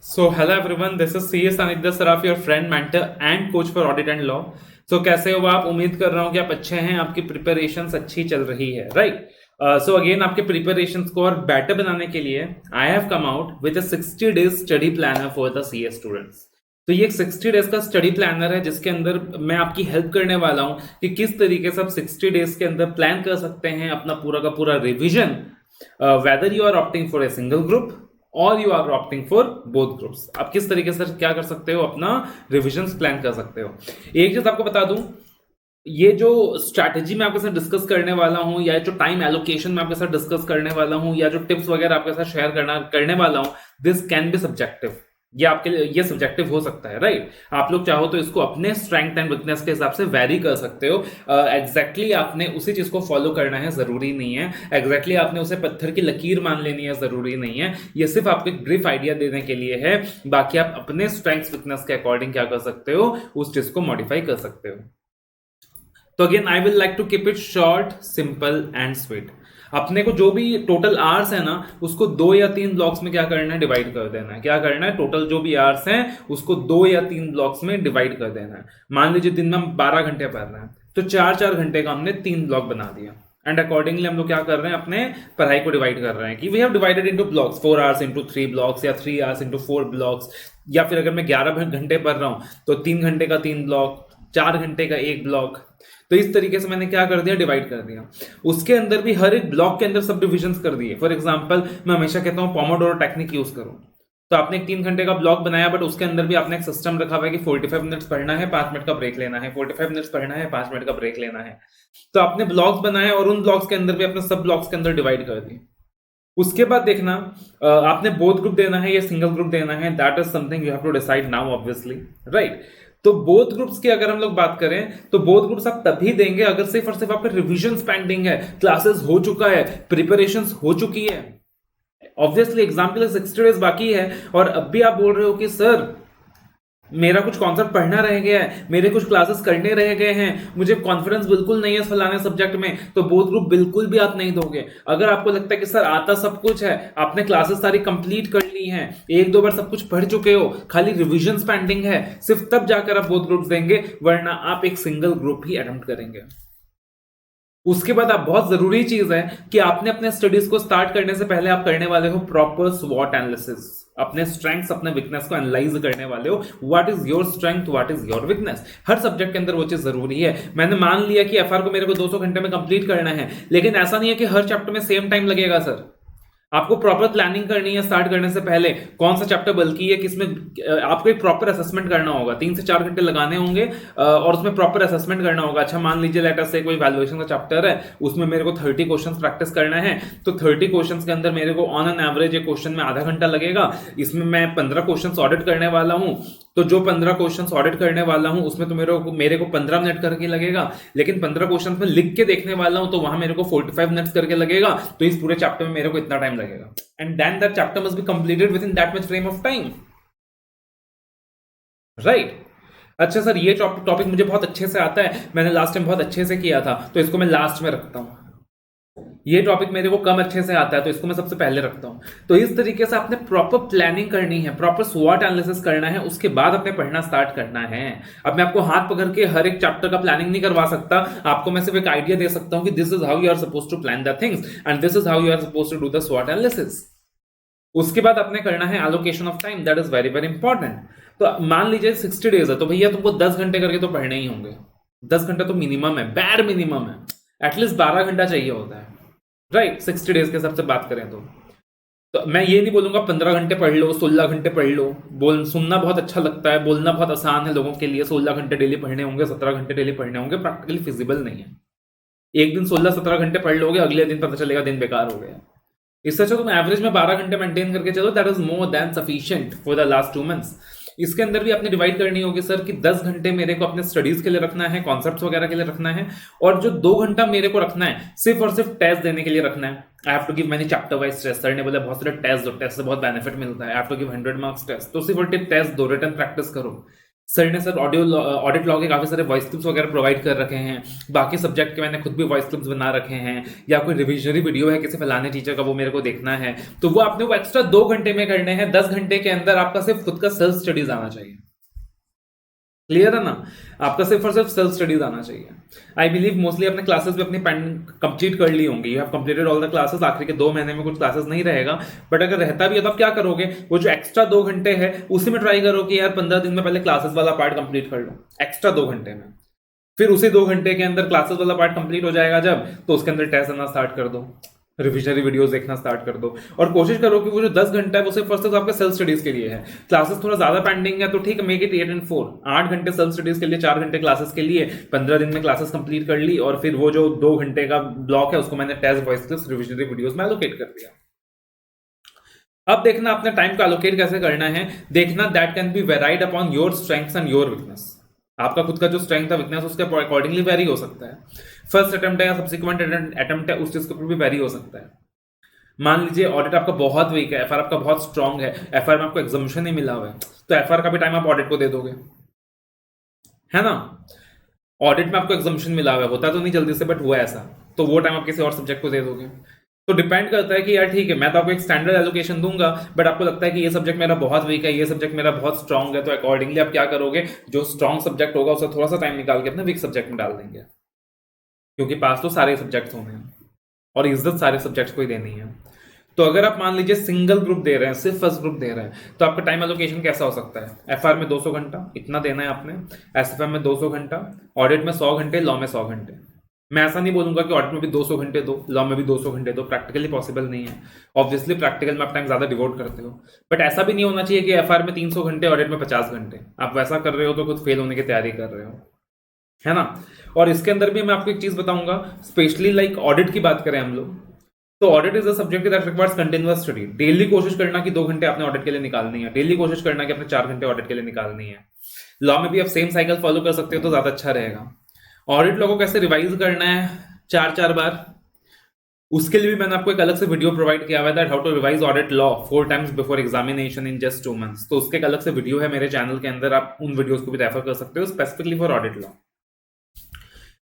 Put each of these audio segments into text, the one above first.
So, hello everyone, this is CS Sanidhya Saraf, your friend, mentor and coach for audit and law. So, कैसे हो आप? उम्मीद कर रहा हूँ कि आप अच्छे हैं, आपकी प्रिपरेशंस अच्छी चल रही है, राइट? सो अगेन आपके प्रिपरेशंस को और बेटर बनाने के लिए I have come out with a 60 days study planner for the CA students. तो ये एक 60 डेज का स्टडी प्लानर है जिसके अंदर मैं आपकी हेल्प करने वाला हूँ कि किस तरीके से आप 60 डेज के अंदर प्लान कर सकते हैं अपना पूरा का पूरा revision, whether you are opting for a single group और you are opting for both groups. आप किस तरीके से क्या कर सकते हो, अपना रिविजन प्लान कर सकते हो। एक चीज आपको बता दूं, ये जो स्ट्रैटेजी मैं आपके साथ डिस्कस करने वाला हूं या जो टाइम एलोकेशन मैं आपके साथ डिस्कस करने वाला हूं या जो टिप्स वगैरह आपके साथ शेयर करने वाला हूं, दिस कैन बी सब्जेक्टिव। ये आपके लिए ये सब्जेक्टिव हो सकता है, राइट? आप लोग चाहो तो इसको अपने स्ट्रेंथ एंड वीकनेस के हिसाब से वैरी कर सकते हो। एग्जैक्टली आपने उसी चीज को फॉलो करना है जरूरी नहीं है, एग्जैक्टली आपने उसे पत्थर की लकीर मान लेनी है जरूरी नहीं है। ये सिर्फ आपको एक ब्रीफ आइडिया देने के लिए है, बाकी आप अपने स्ट्रेंथ वीकनेस के अकॉर्डिंग क्या कर सकते हो, उस चीज को मॉडिफाई कर सकते हो। तो again I will like to keep it short, simple and sweet. अपने को जो भी टोटल आवर्स है ना, उसको 2 या 3 ब्लॉक्स में क्या करना है, डिवाइड कर देना है। क्या करना है, टोटल जो भी आवर्स हैं उसको 2 या 3 ब्लॉक्स में डिवाइड कर देना है। मान लीजिए दिन में हम 12 घंटे पढ़ रहे हैं तो 4-4 घंटे का हमने 3 ब्लॉक बना दिया एंड अकॉर्डिंगली हम लोग क्या कर रहे हैं, अपने पढ़ाई को डिवाइड कर रहे हैं कि we have divided into blocks, 4 hours into 3 blocks या 3 आवर्स इनटू 4 ब्लॉक्स। या फिर अगर मैं 11 घंटे पढ़ रहा हूं तो 3 घंटे का 3 ब्लॉक, 4 घंटे का 1 ब्लॉक। तो इस तरीके से मैंने क्या कर दिया, डिवाइड कर दिया। उसके अंदर भी हर एक ब्लॉक के अंदर सब डिविजन कर दिए। फॉर एग्जाम्पल मैं हमेशा कहता हूं पोमोडोरो टेक्निक यूज करो। तो आपने एक 3 घंटे का ब्लॉक बनाया, बट उसके अंदर भी आपने एक सिस्टम रखा हुआ है कि 45 मिनट्स पढ़ना है, 5 मिनट का ब्रेक लेना है, 45 मिनट्स पढ़ना है, 5 मिनट का ब्रेक लेना है। तो आपने ब्लॉक्स बनाए और उन ब्लॉक्स के अंदर भी अपने सब ब्लॉक्स के अंदर डिवाइड कर दिए। उसके बाद देखना, आपने बोथ ग्रुप देना है या सिंगल ग्रुप देना है, that is something you have to decide now obviously, right? तो बोथ ग्रुप्स की अगर हम लोग बात करें तो बोथ ग्रुप्स आप तभी देंगे अगर सिर्फ और सिर्फ आपका रिविजन पेंडिंग है, क्लासेस हो चुका है, प्रिपरेशन हो चुकी है। ऑब्वियसली एग्जाम के लिए 60 डेज बाकी है और अब भी आप बोल रहे हो कि सर मेरा कुछ कॉन्सेप्ट पढ़ना रह गया है, मेरे कुछ क्लासेस करने रह गए हैं, मुझे कॉन्फिडेंस बिल्कुल नहीं है फलाने सब्जेक्ट में, तो बोथ ग्रुप बिल्कुल भी आप नहीं दोगे। अगर आपको लगता है कि सर आता सब कुछ है, आपने क्लासेस सारी कंप्लीट कर ली हैं, 1-2 बार सब कुछ पढ़ चुके हो, खाली रिविजन पेंडिंग है, सिर्फ तब जाकर आप बोथ ग्रुप्स देंगे, वरना आप एक सिंगल ग्रुप ही अटेम्प्ट करेंगे। उसके बाद आप बहुत जरूरी चीज है कि आपने अपने स्टडीज को स्टार्ट करने से पहले आप करने वाले हो प्रॉपर स्वॉट एनालिसिस। अपने स्ट्रेंथ्स अपने वीकनेस को एनालाइज करने वाले हो, what is your strength, what is your weakness. Her subject के अंदर वो चीज जरूरी है। मैंने मान लिया कि एफआर को मेरे को 200 घंटे में कंप्लीट करना है, लेकिन ऐसा नहीं है कि हर चैप्टर में सेम टाइम लगेगा सर। आपको प्रॉपर प्लानिंग करनी है स्टार्ट करने से पहले, कौन सा चैप्टर बल्कि है, किसमें आपको एक प्रॉपर असेसमेंट करना होगा। 3 से 4 घंटे लगाने होंगे और उसमें प्रॉपर असेसमेंट करना होगा। अच्छा मान लीजिए लेट अस से कोई वैल्यूएशन का चैप्टर है, उसमें मेरे को 30 क्वेश्चंस प्रैक्टिस करना है, तो 30 क्वेश्चंस के अंदर मेरे को ऑन एन एवरेज एक क्वेश्चन में आधा घंटा लगेगा। इसमें मैं 15 क्वेश्चंस ऑडिट करने वाला हूं, तो जो 15 क्वेश्चंस ऑडिट करने वाला हूं उसमें तो मेरे को 15 मिनट करके लगेगा, लेकिन 15 क्वेश्चंस में लिख के देखने वाला हूं तो वहां मेरे को 45 मिनट्स करके लगेगा। तो इस पूरे चैप्टर में मेरे को इतना टाइम लगेगा and then that chapter must be completed within that much frame of time, right? अच्छा सर ये टॉपिक मुझे बहुत अच्छे से आता है, मैंने लास्ट टाइम बहुत अच्छे से किया था, तो इसको मैं लास्ट में रखता हूं। ये टॉपिक मेरे को कम अच्छे से आता है तो इसको मैं सबसे पहले रखता हूं। तो इस तरीके से आपने प्रॉपर प्लानिंग करनी है, प्रॉपर स्वॉट एनालिसिस करना है, उसके बाद अपने पढ़ना स्टार्ट करना है। अब मैं आपको हाथ पकड़ के हर एक चैप्टर का प्लानिंग नहीं करवा सकता, आपको मैं सिर्फ एक आइडिया दे सकता हूं कि this is how you are suppose to plan the things and this is how you are suppose to do the स्वॉट एनालिसिस। उसके बाद आपने करना है allocation of time, that is very very important. तो मान लीजिए 60 डेज है तो भैया तुमको 10 घंटे करके तो पढ़ने ही होंगे। 10 घंटा तो मिनिमम है, बैर मिनिमम है, एटलीस्ट 12 घंटा चाहिए होता है, राइट? 60 डेज के हिसाब से बात करें तो मैं ये नहीं बोलूंगा 15 घंटे पढ़ लो, 16 घंटे पढ़ लो। सुनना बहुत अच्छा लगता है, बोलना बहुत आसान है लोगों के लिए, 16 घंटे डेली पढ़ने होंगे, 17 घंटे डेली पढ़ने होंगे, प्रैक्टिकली फिजिबल नहीं है। एक दिन 16-17 घंटे पढ़ लोगे, अगले दिन पता चलेगा दिन बेकार हो गया। इससे अच्छा तुम एवरेज में 12 घंटे मेंटेन करके चलो, that is more than sufficient for the last 2 months. इसके अंदर भी आपने डिवाइड करनी होगी सर कि 10 घंटे मेरे को अपने स्टडीज के लिए रखना है, कॉन्सेप्ट्स वगैरह के लिए रखना है, और जो 2 घंटा मेरे को रखना है सिर्फ और सिर्फ टेस्ट देने के लिए रखना है। I have to give many chapter wise test. Sir ने बोला बहुत सारे टेस्ट दो, टेस्ट से बहुत बेनिफिट मिलता है, I have to give 100 marks test, तो सिर्फ टेस्ट दो, रिटन प्रैक्टिस करो। सर ने सर ऑडिट लॉ के काफी सारे वॉइस क्लिप्स वगैरह प्रोवाइड कर रखे हैं, बाकी सब्जेक्ट के मैंने खुद भी वॉइस क्लिप्स बना रखे हैं, या कोई रिविजनरी वीडियो है किसी फलाने टीचर का वो मेरे को देखना है, तो वो आपने वो एक्स्ट्रा 2 घंटे में करने हैं। 10 घंटे के अंदर आपका सिर्फ खुद का सेल्फ स्टडीज आना चाहिए। क्लियर है ना? आपका सिर्फ और सिर्फ सेल्फ स्टडीज आना चाहिए। आई बिलीव मोस्टली अपने क्लासेस भी अपनी कंप्लीट कर ली होंगी, you have completed all the classes. आखिरी के 2 महीने में कुछ क्लासेस नहीं रहेगा, बट अगर रहता भी है तो आप क्या करोगे, वो जो एक्स्ट्रा 2 घंटे है उसी में ट्राई करो कि यार 15 दिन में पहले क्लासेस वाला पार्ट कंप्लीट कर लो एक्स्ट्रा 2 घंटे में। फिर उसी 2 घंटे के अंदर क्लासेस वाला पार्ट कंप्लीट हो जाएगा जब, तो उसके अंदर टेस्ट देना स्टार्ट कर दो, रिविजनरी वीडियोस देखना स्टार्ट कर दो, और कोशिश करो कि वो जो 10 घंटा है वो सिर्फ फर्स्ट आपके सेल्फ स्टडीज के लिए है। क्लासेस थोड़ा ज्यादा पेंडिंग है तो ठीक है, मेक इट 8 and 4, 8 घंटे सेल्फ स्टडीज के लिए, 4 घंटे क्लासेस के लिए, 15 दिन में क्लासेस कंप्लीट कर ली, और फिर वो जो 2 घंटे का ब्लॉक है उसको मैंने test, voice clips, revisionary videos में एलोकेट कर दिया। अब देखना अपने टाइम को एलोकेट कैसे करना है, देखना that can B varied upon your strengths and your weakness. आपका खुद का जो स्ट्रेंथ है, वीकनेस, उसके अकॉर्डिंगली वेरी हो सकता है। फर्स्ट अटेम्प्ट है या सब्सिक्वेंट अटेम्प्ट है, उस चीज के ऊपर भी वेरी हो सकता है। मान लीजिए ऑडिट आपका बहुत वीक है, एफआर आपका बहुत स्ट्रांग है, एफआर में आपको एग्जाम्पशन नहीं मिला हुआ है, तो एफआर का भी टाइम आप ऑडिट को दे दोगे, है ना? ऑडिट में आपको एग्जाम्पशन मिला हुआ है, होता तो नहीं जल्दी से, बट हुआ ऐसा, तो वो टाइम आप किसी और सब्जेक्ट को दे दोगे। तो डिपेंड करता है कि यार ठीक है, मैं तो आपको एक स्टैंडर्ड एलोकेशन दूंगा, बट आपको लगता है कि ये सब्जेक्ट मेरा बहुत वीक है, ये सब्जेक्ट मेरा बहुत स्ट्रांग है, तो अकॉर्डिंगली आप क्या करोगे, जो स्ट्रांग सब्जेक्ट होगा उसे थोड़ा सा टाइम निकाल के अपने वीक सब्जेक्ट में डाल देंगे, क्योंकि पास तो सारे सब्जेक्ट्स होने हैं और इज्जत सारे सब्जेक्ट्स को ही देनी है। तो अगर आप मान लीजिए सिंगल ग्रुप दे रहे हैं, सिर्फ फर्स्ट ग्रुप दे रहे हैं, तो आपका टाइम एलोकेशन कैसा हो सकता है? एफआर में 200 घंटा इतना देना है आपने, एसएफएम में 200 घंटा, ऑडिट में 100 घंटे, लॉ में 100 घंटे। मैं ऐसा नहीं बोलूंगा कि ऑडिट में भी 200 घंटे दो, लॉ में भी 200 घंटे दो, प्रैक्टिकली पॉसिबल नहीं है। ऑब्वियसली प्रैक्टिकल में आप टाइम ज्यादा डिवोट करते हो, बट ऐसा भी नहीं होना चाहिए कि एफआर में 300 घंटे, ऑडिट में 50 घंटे। आप वैसा कर रहे हो तो खुद फेल होने की तैयारी कर रहे हो, है ना? और इसके अंदर भी मैं आपको एक चीज बताऊंगा, स्पेशली लाइक ऑडिट की बात करें हम लोग, तो audit is a subject that requires continuous study. Daily कोशिश करना कि 2 घंटे आपने ऑडिट के लिए निकालनी है, डेली कोशिश करना कि अपने 4 घंटे ऑडिट के लिए निकालनी है। लॉ में भी आप सेम साइकिल फॉलो कर सकते हो तो ज्यादा अच्छा रहेगा। ऑडिट लॉ को कैसे रिवाइज करना है 4-4 बार, उसके लिए भी मैंने आपको एक अलग से वीडियो प्रोवाइड किया हुआ है, that how to revise audit law 4 times before examination in just 2 months। तो उसके एक अलग से वीडियो है मेरे चैनल के अंदर, आप उन वीडियोस को भी रेफर कर सकते हो specifically for audit law.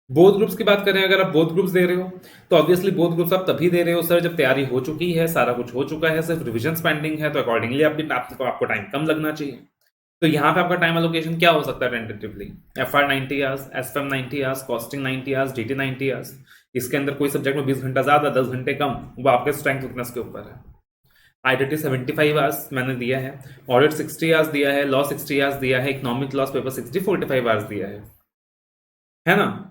Both groups की बात करें, अगर आप बोथ ग्रुप्स दे रहे हो तो ऑब्वियसली बोथ ग्रुप्स आप तभी दे रहे हो सर जब तैयारी हो चुकी है, सारा कुछ हो चुका है, सिर्फ रिविजन पेंडिंग है, तो अकॉर्डिंगली आपको टाइम कम लगना चाहिए। तो यहाँ पे आपका टाइम एलोकेशन क्या हो सकता है tentatively? FR 90 hours, SFM 90 hours, costing 90 hours, DT 90 hours. इसके अंदर कोई सब्जेक्ट में 20 घंटा ज्यादा, 10 घंटे कम, वो आपके स्ट्रेंथ वीकनेस के ऊपर है। आईटीटी 75 आवर्स मैंने दिया है, ऑडिट 60 आवर्स दिया है, लॉ 60 आवर्स दिया है, इकोनॉमिक लॉस पेपर 45 आवर्स दिया है ना?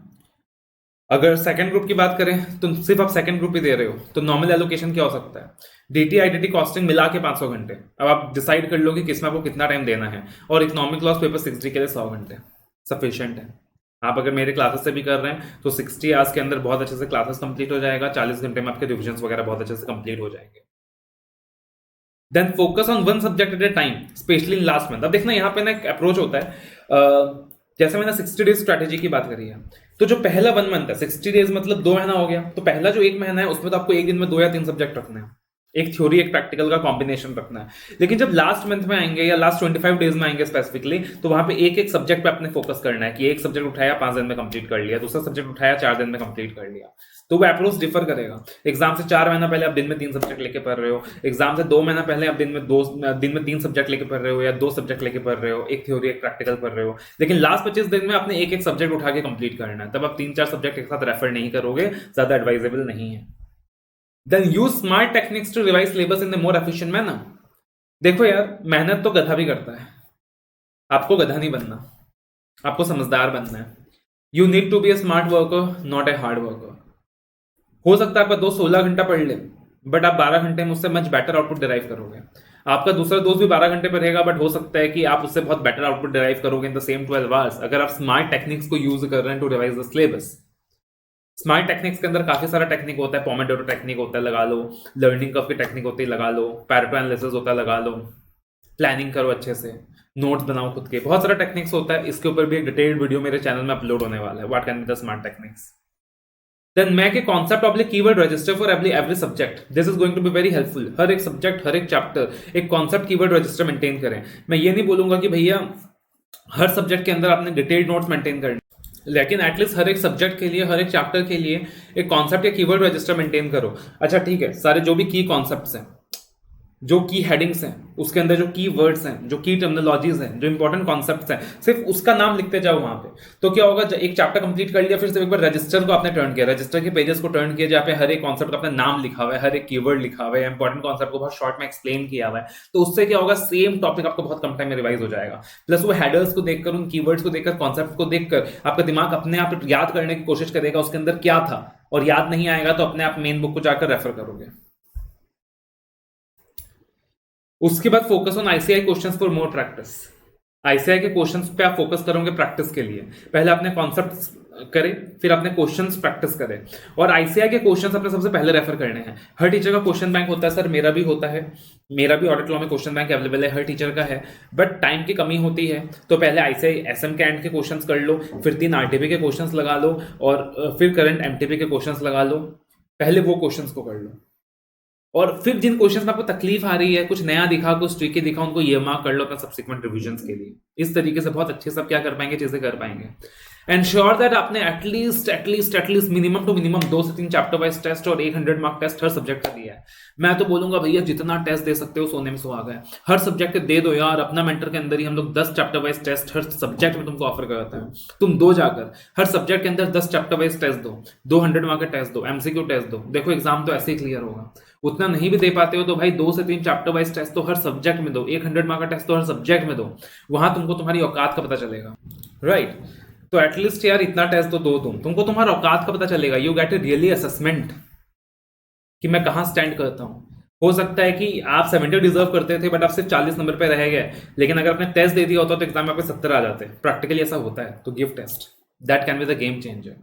अगर सेकंड ग्रुप की बात करें तो सिर्फ आप सेकंड ग्रुप ही दे रहे हो, तो नॉर्मल एलोकेशन क्या हो सकता है? डीटी आईटीटी कॉस्टिंग मिला के 500 घंटे। अब आप डिसाइड कर लो कि किसमें आपको कितना टाइम देना है, और इकोनॉमिक लॉस पेपर 60 के लिए 100 घंटे सफिशिएंट है। आप अगर मेरे क्लासेस से भी कर रहे हैं तो 60 आवर्स के अंदर बहुत अच्छे से क्लासेस कंप्लीट हो जाएगा, 40 घंटे में आपके रिविजन वगैरह बहुत अच्छे से कंप्लीट हो जाएंगे। Then focus on one subject at a time, specially in last month. अब देखना यहाँ पे ना एक अप्रोच होता है, जैसे मैंने 60 डेज स्ट्रैटेजी की बात करी है, तो जो पहला 1 मंथ है, 60 डेज मतलब 2 महीना हो गया, तो पहला जो 1 महीना है उसमें तो आपको एक दिन में 2 या 3 सब्जेक्ट रखने हैं, एक थ्योरी एक प्रैक्टिकल का कॉम्बिनेशन रखना है। लेकिन जब लास्ट मंथ में आएंगे या लास्ट 25 डेज में आएंगे स्पेसिफिकली, तो वहां पे एक एक सब्जेक्ट पे अपने फोकस करना है कि एक सब्जेक्ट उठाया 5 दिन में कंप्लीट कर लिया, दूसरा सब्जेक्ट उठाया 4 दिन में कंप्लीट कर लिया। तो वो अप्रोच डिफर करेगा। एग्जाम से 4 महीना पहले आप दिन में 3 सब्जेक्ट लेके पढ़ रहे हो, एग्जाम से 2 महीना पहले आप दिन में 3 सब्जेक्ट लेके पढ़ रहे हो, या 2 सब्जेक्ट लेके पढ़ रहे हो, एक थ्योरी एक प्रैक्टिकल पढ़ रहे हो। लेकिन लास्ट 25 दिन में आपने एक एक सब्जेक्ट उठा के कंप्लीट करना है, तब आप 3-4 सब्जेक्ट एक साथ रेफर नहीं करोगे, ज्यादा एडवाइजेबल नहीं है। Then use smart techniques to revise syllabus in a more efficient manner। देखो यार, मेहनत तो गधा भी करता है, आपको गधा नहीं बनना, आपको समझदार बनना है। You need to be a smart worker, not a hard worker. हो सकता है आपका दोस्त 16 घंटा पढ़ ले, बट आप 12 घंटे में उससे मच बेटर आउटपुट डिराइव करोगे। आपका दूसरा दोस्त भी 12 घंटे पढ़ेगा, बट हो सकता है कि आप उससे बहुत बेटर आउटपुट डिराइव करोगे इन द सेम 12 आवर्स, अगर आप स्मार्ट टेक्निक्स को यूज कर रहे हैं to revise the syllabus. Smart techniques के अंदर काफी सारा टेक्निक होता है, पोमोडोरो टेक्निक होता है, लगा लो, लर्निंग कर्व की टेक्निक होती है, लगा लो, पैरेटो एनालिसिस होता है, लगा लो, प्लानिंग करो अच्छे से, नोट्स बनाओ खुद के, बहुत सारा टेक्निक्स होता है। इसके ऊपर भी एक डिटेल्ड वीडियो मेरे चैनल में अपलोड होने वाला है, what can be the smart techniques. Then make a concept of keyword register for every subject, this is going to be very helpful. हर एक सब्जेक्ट, हर एक चैप्टर एक कॉन्सेप्ट कीवर्ड रजिस्टर मेंटेन करें। मैं ये नहीं बोलूंगा कि भैया हर सब्जेक्ट के अंदर आपने डिटेल्ड नोट्स मेंटेन करने, लेकिन एटलीस्ट हर एक सब्जेक्ट के लिए, हर एक चैप्टर के लिए एक कॉन्सेप्ट या कीवर्ड रजिस्टर मेंटेन करो। अच्छा ठीक है, सारे जो भी की कॉन्सेप्ट्स हैं, जो की हेडिंग्स हैं, उसके अंदर जो की वर्ड्स हैं, जो की टर्मिनोलॉजीज हैं, जो इंपॉर्टेंट कॉन्सेप्ट्स हैं, सिर्फ उसका नाम लिखते जाओ वहां पे। तो क्या होगा, एक चैप्टर कंप्लीट कर लिया, फिर सिर्फ एक बार रजिस्टर को आपने टर्न किया, रजिस्टर के पेजेस को टर्न किया, जहाँ पे हर एक कॉन्सेप्ट का अपना नाम लिखा हुआ है, हर एक कीवर्ड लिखा हुआ है, इंपॉर्टेंट कॉन्सेप्ट को बहुत शॉर्ट में एक्सप्लेन किया हुआ है। तो उससे क्या होगा, सेम टॉपिक आपको बहुत कम टाइम में रिवाइज हो जाएगा। प्लस वो हेडर्स को देखकर, उन कीवर्ड्स को देखकर, कॉन्सेप्ट को देखकर आपका दिमाग अपने आप याद करने की कोशिश करेगा उसके अंदर क्या था, और याद नहीं आएगा तो अपने आप मेन बुक को जाकर रेफर करोगे। उसके बाद focus on ICI questions for more practice. ICI के क्वेश्चंस पे आप फोकस करोगे प्रैक्टिस के लिए। पहले अपने कॉन्सेप्ट्स करें, फिर अपने क्वेश्चंस प्रैक्टिस करें, और आईसीआई के क्वेश्चंस अपने सबसे पहले रेफर करने हैं। हर टीचर का क्वेश्चन बैंक होता है सर, मेरा भी होता है, मेरा भी ऑडिट लॉ में क्वेश्चन बैंक अवेलेबल है, हर टीचर का है, बट टाइम की कमी होती है। तो पहले आईसीआई एसएम के एंड के क्वेश्चंस कर लो, फिर 3 आरटीपी के क्वेश्चंस लगा लो, और फिर करंट एमटीपी के क्वेश्चंस लगा लो। पहले वो क्वेश्चंस को कर लो, और फिर जिन क्वेश्चंस में आपको तकलीफ आ रही है, कुछ नया दिखा, कुछ ट्रिकी दिखा, उनको ये मार्क कर लो अपना सब्सिक्वेंट रिविजन के लिए। इस तरीके से बहुत अच्छे से आप क्या कर पाएंगे, चीजें कर पाएंगे। एंश्योर दैट आपने एटलीस्ट मिनिमम टू मिनिमम 2 से 3 चैप्टर वाइज टेस्ट और 100 मार्क टेस्ट हर सब्जेक्ट का दिया है। मैं तो बोलूंगा भैया जितना टेस्ट दे सकते हो सोने में सुहागा है, हर सब्जेक्ट दे दो यार। अपना मेंटर के अंदर ही हम लोग 10 चैप्टर वाइज टेस्ट हर सब्जेक्ट में तुमको ऑफर करता है। तुम दो जाकर हर सब्जेक्ट के अंदर 10 चैप्टर वाइज टेस्ट दो, 200 मार्क का टेस्ट दो, एमसीक्यू टेस्ट दो। देखो एग्जाम तो ऐसे ही क्लियर होगा। उतना नहीं भी दे पाते हो तो भाई 2 से 3 चैप्टर वाइज टेस्ट तो हर सब्जेक्ट में दो, 100 मार्क का टेस्ट तो हर सब्जेक्ट में दो। वहां तुमको तुम्हारी औकात का पता चलेगा, राइट? तो एटलीस्ट यार इतना टेस्ट तो दो, तुमको तुम्हारा औकात का पता चलेगा। You get a really assessment कि मैं कहां स्टैंड करता हूं। हो सकता है कि आप 70 डिजर्व करते थे, बट आप सिर्फ 40 नंबर पे रह गए, लेकिन अगर आपने टेस्ट दे दिया होता तो एग्जाम में आपके 70 आ जाते। प्रैक्टिकली ऐसा होता है। तो give test, that can be the game changer,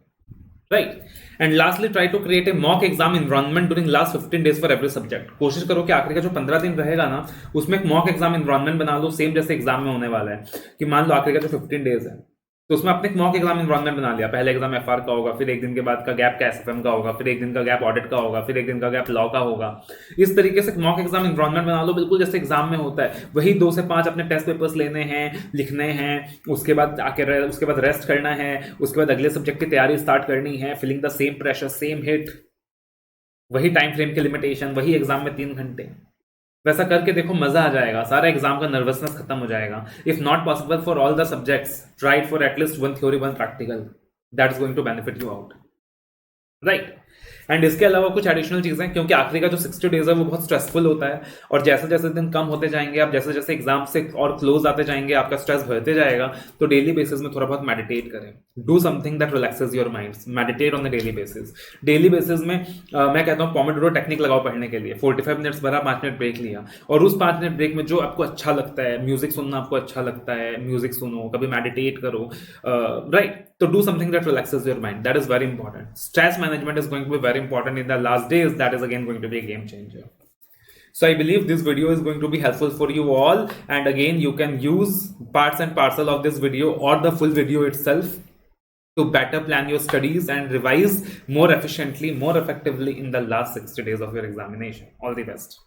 right? And lastly try to create a mock exam environment during last 15 days for every subject. कोशिश करो कि आखिरी का जो 15 दिन रहेगा ना, उसमें एक मॉक एग्जाम एनवायरनमेंट बना लो, सेम जैसे एग्जाम में होने वाला है। कि मान लो आखिरी का जो 15 डेज है, तो उसमें आपने एक मॉक एग्जाम एनवायरनमेंट बना लिया। पहले एग्जाम एफआर का होगा, फिर एक दिन के बाद का गैप का एसएफएम का होगा, फिर एक दिन का गैप ऑडिट का होगा, फिर एक दिन का गैप लॉ का होगा। इस तरीके से मॉक एग्जाम एनवायरनमेंट बना लो, बिल्कुल जैसे एग्जाम में होता है। वही 2 से 5 अपने टेस्ट पेपर्स लेने हैं, लिखने हैं, उसके बाद रेस्ट करना है, उसके बाद अगले सब्जेक्ट की तैयारी स्टार्ट करनी है, filling the same pressure, same heat, वही टाइम फ्रेम की लिमिटेशन, वही एग्जाम में 3 घंटे। वैसा करके देखो, मजा आ जाएगा, सारा एग्जाम का नर्वसनेस खत्म हो जाएगा। If not possible for all the subjects, try for at least 1 theory 1 practical, that is going to benefit you out, right? And इसके अलावा कुछ एडिशनल चीजें, क्योंकि आखिरी का जो 60 डेज है वो बहुत स्ट्रेसफुल होता है, और जैसे जैसे दिन कम होते जाएंगे, आप जैसे जैसे एग्जाम से और क्लोज आते जाएंगे, आपका स्ट्रेस बढ़ते जाएगा। तो डेली बेसिस में थोड़ा बहुत मेडिटेट करें, do something that relaxes your mind, meditate on the daily basis. Daily basis में मैं कहता हूँ पोमोडोरो टेक्निक लगाओ पढ़ने के लिए। 45 मिनट्स भरा, 5 मिनट ब्रेक लिया, और उस 5 मिनट ब्रेक में जो आपको अच्छा लगता है, म्यूजिक सुनना आपको अच्छा लगता है, म्यूजिक सुनो, कभी मेडिटेट करो, राइट? तो do something that relaxes your mind. That is very important. Stress management is going to be very important in the last days. That is again going to be a game changer. So I believe this video is going to be helpful for you all. And again, you can use parts and parcel of this video or the full video itself to better plan your studies and revise more efficiently, more effectively in the last 60 days of your examination. All the best.